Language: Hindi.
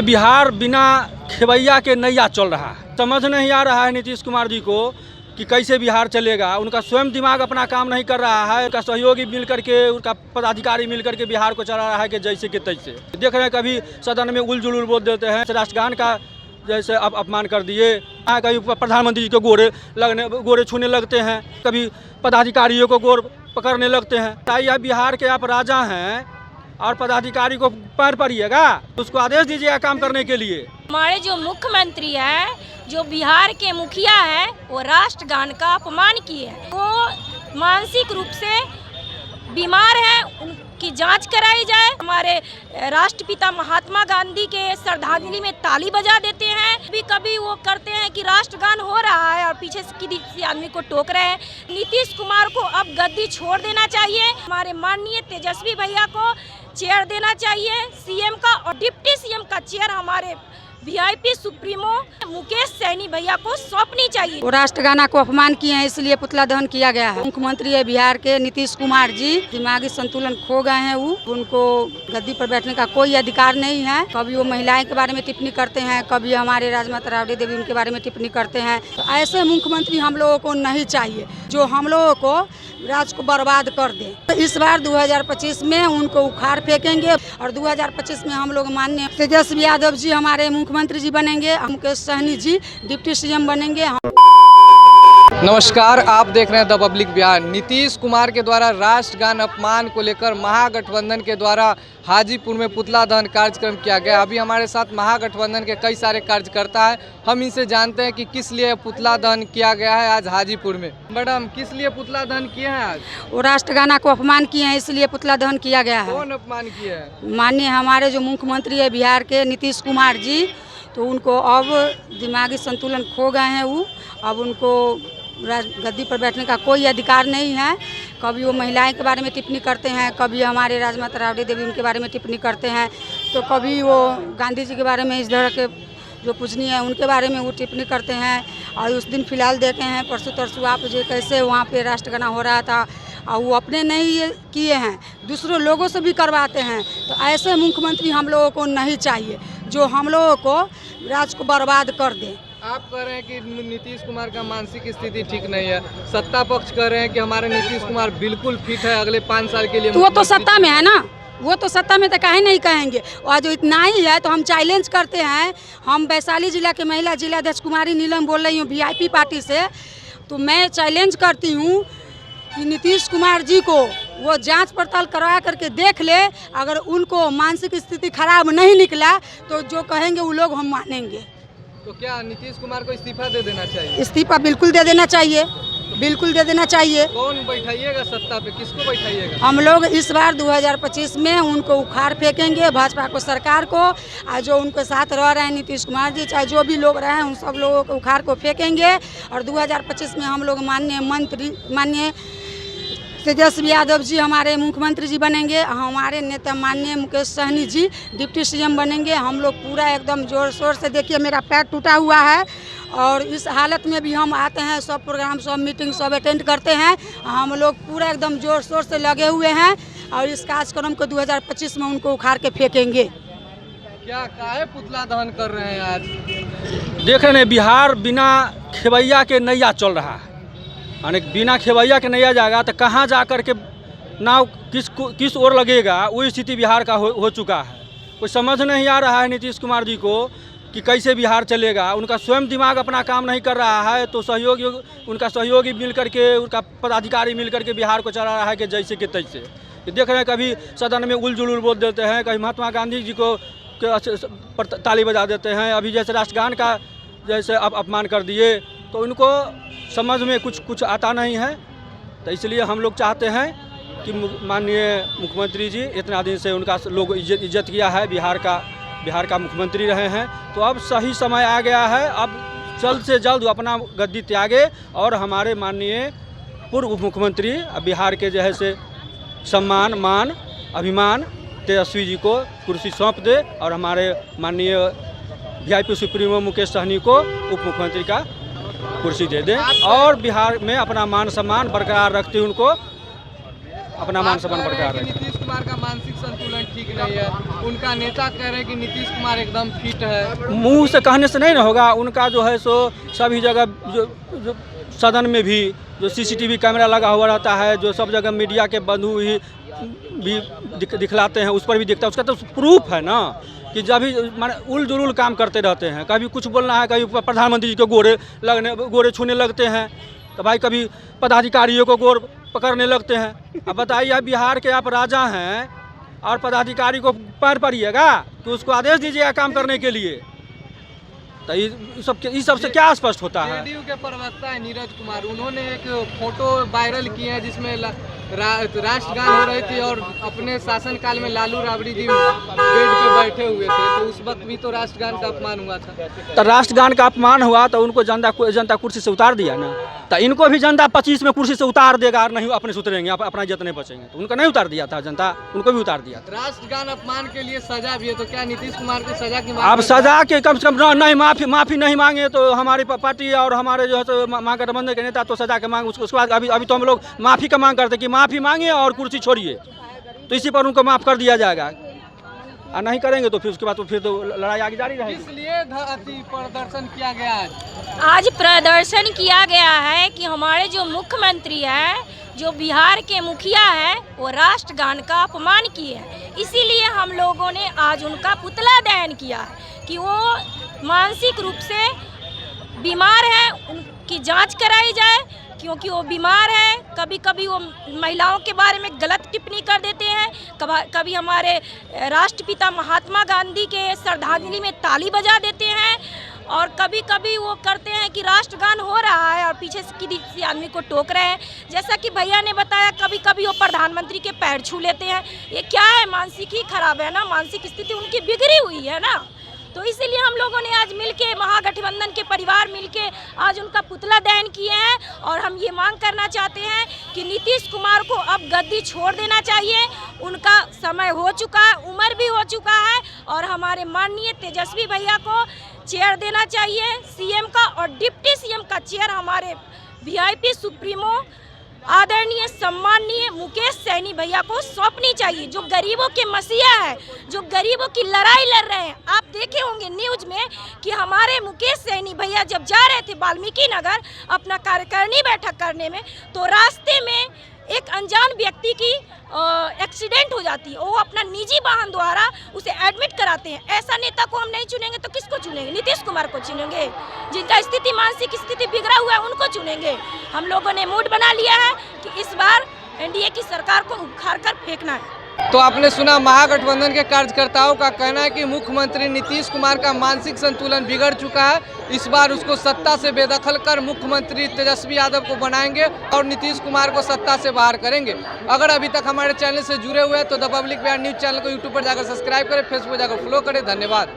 रहे बिहार बिना खेवैया के नैया चल रहा है। समझ नहीं आ रहा है नीतीश कुमार जी को कि कैसे बिहार चलेगा। उनका स्वयं दिमाग अपना काम नहीं कर रहा है। उनका सहयोगी मिल करके, उनका पदाधिकारी मिल करके बिहार को चला रहा है कि जैसे कि तैसे। देख रहे हैं कभी सदन में उलझुल बोल देते हैं, राष्ट्रगान का जैसे अपमान कर दिए। कभी प्रधानमंत्री जी को गोरे छूने लगते हैं, कभी पदाधिकारियों को गोर पकड़ने लगते हैं। यह बिहार के आप राजा हैं और पदाधिकारी को पैर पड़िएगा, उसको आदेश दीजिएगा काम करने के लिए। हमारे जो मुख्यमंत्री है, जो बिहार के मुखिया है, वो राष्ट्रगान का अपमान किए हैं। वो मानसिक रूप से बीमार है, उनकी जांच कराई जाए। हमारे राष्ट्रपिता महात्मा गांधी के श्रद्धांजलि में ताली बजा देते हैं। कभी वो करते हैं कि राष्ट्रगान हो रहा है और पीछे से किसी आदमी को टोक रहे हैं। नीतीश कुमार को अब गद्दी छोड़ देना चाहिए। हमारे माननीय तेजस्वी भैया को चेयर देना चाहिए सीएम का, और डिप्टी सीएम का चेयर हमारे वीआईपी सुप्रीमो मुकेश सैनी भैया को सौंपनी चाहिए। वो राष्ट्रगाना को अपमान किए हैं, इसलिए पुतला दहन किया गया है। मुख्यमंत्री है बिहार के नीतीश कुमार जी, दिमागी संतुलन खो गए हैं। उनको गद्दी पर बैठने का कोई अधिकार नहीं है। कभी वो महिलाएं के बारे में टिप्पणी करते हैं, कभी हमारे राजमाता राबड़ी देवी उनके बारे में टिप्पणी करते हैं। तो ऐसे मुख्यमंत्री हम लोगों को नहीं चाहिए, जो हम लोगों को राज्य को बर्बाद कर दे। तो इस बार 2025 में उनको उखाड़ फेंकेंगे और 2025 में हम लोग माननीय तेजस्वी यादव जी हमारे मुख्यमंत्री जी बनेंगे, मुकेश सहनी जी डिप्टी सीएम बनेंगे। नमस्कार, आप देख रहे हैं द पब्लिक बिहार। नीतीश कुमार के द्वारा राष्ट्रगान अपमान को लेकर महागठबंधन के द्वारा हाजीपुर में पुतला दहन कार्यक्रम किया गया। अभी हमारे साथ महागठबंधन के कई सारे कार्यकर्ता हैं, हम इनसे जानते हैं कि किस लिए पुतला दहन किया गया है आज हाजीपुर में। मैडम, किस लिए पुतला दहन किए हैं आज? वो राष्ट्रगाना को अपमान किए हैं, इसलिए पुतला दहन किया गया है। कौन अपमान किया है? माननीय हमारे जो मुख्यमंत्री है बिहार के नीतीश कुमार जी, तो उनको अब दिमागी संतुलन खो गए हैं। अब उनको गद्दी पर बैठने का कोई अधिकार नहीं है। कभी वो महिलाएं के बारे में टिप्पणी करते हैं, कभी हमारे राजमाता राबड़ी देवी उनके बारे में टिप्पणी करते हैं, तो कभी वो गांधी जी के बारे में, इस तरह के जो पूजनीय है उनके बारे में वो टिप्पणी करते हैं। और उस दिन फिलहाल देखे हैं परसों तरसों आप जो कैसे वहाँ पे राष्ट्रगाना हो रहा था, और वो अपने नहीं किए हैं, दूसरों लोगों से भी करवाते हैं। तो ऐसे मुख्यमंत्री हम लोगों को नहीं चाहिए, जो हम लोगों को राज्य को बर्बाद कर दे। आप कह रहे हैं कि नीतीश कुमार का मानसिक स्थिति ठीक नहीं है, सत्ता पक्ष कह रहे हैं कि हमारे नीतीश कुमार बिल्कुल फिट है अगले 5 साल के लिए। तो वो तो सत्ता में है ना, वो तो सत्ता में तो काहे नहीं कहेंगे। और जो इतना ही है तो हम चैलेंज करते हैं। हम वैशाली जिला के महिला जिलाध्यक्ष कुमारी नीलम बोल रही हूँ वीआईपी पार्टी से। तो मैं चैलेंज करती हूँ कि नीतीश कुमार जी को वो जांच पड़ताल करवा करके देख ले। अगर उनको मानसिक स्थिति खराब नहीं निकला तो जो कहेंगे वो लोग हम मानेंगे। तो क्या नीतीश कुमार को इस्तीफा दे देना चाहिए? इस्तीफा बिल्कुल दे देना चाहिए, बिल्कुल दे देना चाहिए। कौन बैठाइएगा सत्ता पे, किसको बैठाइएगा? हम लोग इस बार 2025 में उनको उखाड़ फेंकेंगे, भाजपा को, सरकार को। और जो उनके साथ रह रहे हैं नीतीश कुमार जी, चाहे जो भी लोग रहे हैं, उन सब लोगों को उखाड़ को फेंकेंगे। और 2025 में हम लोग माननीय तेजस्वी यादव जी हमारे मुख्यमंत्री जी बनेंगे, हमारे नेता माननीय मुकेश सहनी जी डिप्टी सीएम बनेंगे। हम लोग पूरा एकदम जोर शोर से, देखिए मेरा पैर टूटा हुआ है और इस हालत में भी हम आते हैं, सब प्रोग्राम, सब मीटिंग, सब अटेंड करते हैं। हम लोग पूरा एकदम जोर शोर से लगे हुए हैं और इस कार्यक्रम को 2025 में उनको उखाड़ के फेंकेंगे। क्या काहे पुतला दहन कर रहे हैं आज? देख रहे हैं बिहार बिना खेवैया के नैया चल रहा है। यानी बिना खेवैया के नैया जाएगा तो कहाँ जा कर के नाव किस ओर लगेगा, वही स्थिति बिहार का हो चुका है। कोई समझ नहीं आ रहा है नीतीश कुमार जी को कि कैसे बिहार चलेगा। उनका स्वयं दिमाग अपना काम नहीं कर रहा है, तो उनका सहयोगी मिल करके, उनका पदाधिकारी मिल करके बिहार को चला रहा है कि जैसे कि तैसे। देख रहे हैं कभी सदन में उलझुल बोल देते हैं, कभी महात्मा गांधी जी को ताली बजा देते हैं। अभी जैसे राष्ट्रगान का जैसे अपमान कर दिए, तो उनको समझ में कुछ आता नहीं है। तो इसलिए हम लोग चाहते हैं कि माननीय मुख्यमंत्री जी, इतना दिन से उनका लोग इज्जत किया है, बिहार का मुख्यमंत्री रहे हैं, तो अब सही समय आ गया है। अब जल्द से जल्द अपना गद्दी त्यागे और हमारे माननीय पूर्व मुख्यमंत्री बिहार के जैसे सम्मान, मान, अभिमान तेजस्वी जी को कुर्सी सौंप दे और हमारे माननीय वीआईपी सुप्रीमो मुकेश सहनी को उप मुख्यमंत्री का कुर्सी दे दें और बिहार में अपना मान सम्मान बरकरार रखते, उनको अपना मान सम्मान बरकरार रखें। नीतीश कुमार का मानसिक संतुलन ठीक नहीं है। उनका नेता कह रहे हैं कि नीतीश कुमार एकदम फिट है। मुंह से कहने से नहीं ना होगा, उनका जो है सो सभी जगह जो सदन में भी जो सीसीटीवी कैमरा लगा हुआ रहता है, जो सब जगह मीडिया के बंधु भी दिखलाते हैं, उस पर भी दिखता है। उसका तो प्रूफ है ना कि जब भी माने उल जुलूल काम करते रहते हैं, कभी कुछ बोलना है, कभी प्रधानमंत्री जी को गोरे छूने लगते हैं, तो भाई कभी पदाधिकारियों को गोर पकड़ने लगते हैं। अब बताइए, आप बिहार के आप राजा हैं और पदाधिकारी को पैर पड़िएगा कि उसको आदेश दीजिएगा काम करने के लिए, तो इस सब से क्या स्पष्ट होता है। जेडीयू के प्रवक्ता है नीरज कुमार, उन्होंने एक फोटो वायरल किया है जिसमें राष्ट्रगान हो रही थी और अपने शासनकाल में लालू राबड़ी जी बेड पे बैठे हुए थे, तो उस वक्त भी तो राष्ट्रगान का अपमान हुआ था। तो राष्ट्रगान का अपमान हुआ तो उनको जनता कुर्सी से उतार दिया ना, तो इनको भी जनता 25 में कुर्सी से उतार देगा और नहीं अपने से उतरेंगे, अपना इज्जत नहीं बचेंगे। तो उनको नहीं उतार दिया था जनता, उनको भी उतार दिया था। राष्ट्रगान अपमान के लिए सजा भी है, तो क्या नीतीश कुमार की सजा की अब सजा के कम से कम नहीं, माफी नहीं मांगे तो हमारी पार्टी और हमारे जो है महागठबंधन के नेता तो सजा के मांग, उसके बाद अभी तो हम लोग माफी का मांग करते कि माफी मांगे और कुर्सी छोड़िए, तो इसी पर उनको माफ कर दिया जाएगा। और नहीं करेंगे तो फिर उसके बाद तो फिर तो लड़ाई आगे जारी रहेगी। इसलिए प्रदर्शन किया गया आज प्रदर्शन किया गया है कि हमारे जो मुख्यमंत्री है, जो बिहार के मुखिया है, वो राष्ट्रगान का अपमान किए हैं। इसीलिए हम लोगों ने आज उनका पुतला दहन किया है कि वो मानसिक रूप से बीमार है, उनकी जांच कराई जाए, क्योंकि वो बीमार है। कभी कभी वो महिलाओं के बारे में गलत टिप्पणी कर देते हैं, कभी हमारे राष्ट्रपिता महात्मा गांधी के श्रद्धांजलि में ताली बजा देते हैं, और कभी कभी वो करते हैं कि राष्ट्रगान हो रहा है और पीछे से किसी आदमी को टोक रहे हैं। जैसा कि भैया ने बताया, कभी कभी वो प्रधानमंत्री के पैर छू लेते हैं। ये क्या है, मानसिक ही खराब है ना, मानसिक स्थिति उनकी बिगड़ी हुई है ना। तो इसीलिए हम लोगों ने आज मिलके, महागठबंधन के परिवार मिलके आज उनका पुतला दहन किए हैं। और हम ये मांग करना चाहते हैं कि नीतीश कुमार को अब गद्दी छोड़ देना चाहिए। उनका समय हो चुका है, उम्र भी हो चुका है, और हमारे माननीय तेजस्वी भैया को चेयर देना चाहिए सीएम का, और डिप्टी सीएम का चेयर हमारे वीआईपी सुप्रीमो आदरणीय सम्माननीय मुकेश सैनी भैया को सौंपनी चाहिए, जो गरीबों के मसीहा है, जो गरीबों की लड़ाई लड़ रहे हैं। आप देखे होंगे न्यूज में कि हमारे मुकेश सैनी भैया जब जा रहे थे वाल्मीकि नगर अपना कार्यकारिणी बैठक करने में, तो रास्ते में एक अनजान व्यक्ति की एक्सीडेंट हो जाती है, वो अपना निजी वाहन द्वारा उसे एडमिट कराते हैं। ऐसा नेता को हम नहीं चुनेंगे तो किसको चुनेंगे? नीतीश कुमार को चुनेंगे, जिनका स्थिति, मानसिक स्थिति बिगड़ा हुआ है, उनको चुनेंगे। हम लोगों ने मूड बना लिया है कि इस बार एनडीए की सरकार को उखाड़ कर फेंकना है। तो आपने सुना, महागठबंधन के कार्यकर्ताओं का कहना है कि मुख्यमंत्री नीतीश कुमार का मानसिक संतुलन बिगड़ चुका है। इस बार उसको सत्ता से बेदखल कर मुख्यमंत्री तेजस्वी यादव को बनाएंगे और नीतीश कुमार को सत्ता से बाहर करेंगे। अगर अभी तक हमारे चैनल से जुड़े हुए हैं तो the public Bihar news channel को यूट्यूब पर जाकर सब्सक्राइब करें, फेसबुक पर जाकर फॉलो करें। धन्यवाद।